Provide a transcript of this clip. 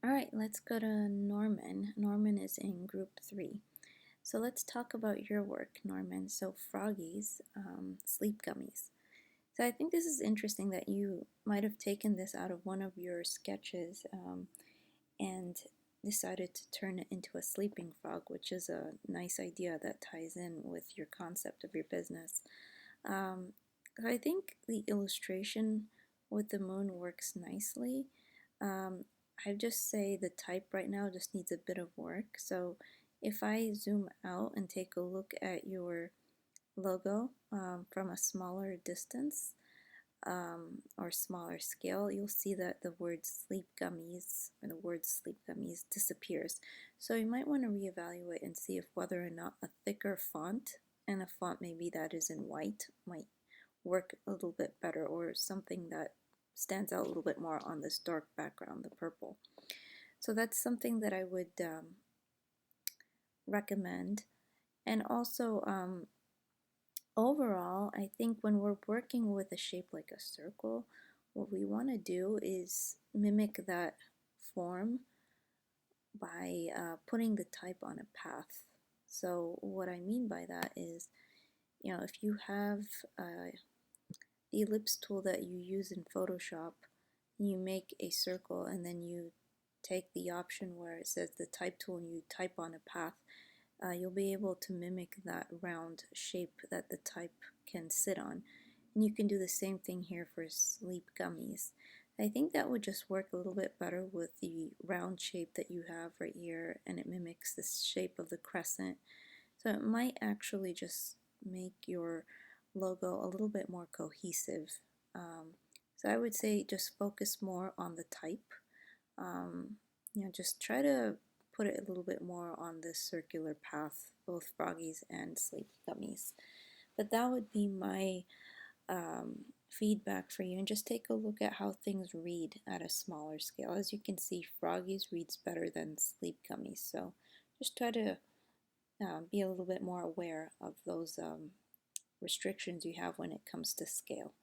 All right, let's go to Norman. Norman is in group 3. So let's talk about your work, Norman. So Froggies, sleep gummies. So I think this is interesting that you might have taken this out of one of your sketches and decided to turn it into a sleeping frog, which is a nice idea that ties in with your concept of your business. Um, so I think the illustration with the moon works nicely. Um, I just say the type right now just needs a bit of work. So if I zoom out and take a look at your logo from a smaller distance or smaller scale, you'll see that the word sleep gummies or the word sleep gummies disappears. So you might want to reevaluate and see if whether or not a thicker font and a font maybe that is in white might work a little bit better, or something that stands out a little bit more on this dark background, the purple. So that's something that I would recommend. And also, overall, I think when we're working with a shape like a circle, what we want to do is mimic that form by putting the type on a path. So what I mean by that is, if you have the ellipse tool that you use in Photoshop, you make a circle and then you take the option where it says the type tool and you type on a path, you'll be able to mimic that round shape that the type can sit on. And you can do the same thing here for sleep gummies. I think that would just work a little bit better with the round shape that you have right here, and it mimics the shape of the crescent. So it might actually just make your logo a little bit more cohesive. So I would say just focus more on the type. Um, just try to put it a little bit more on this circular path, both froggies and sleep gummies. But that would be my feedback for you, and just take a look at how things read at a smaller scale. As you can see, froggies reads better than sleep gummies, so just try to be a little bit more aware of those restrictions you have when it comes to scale.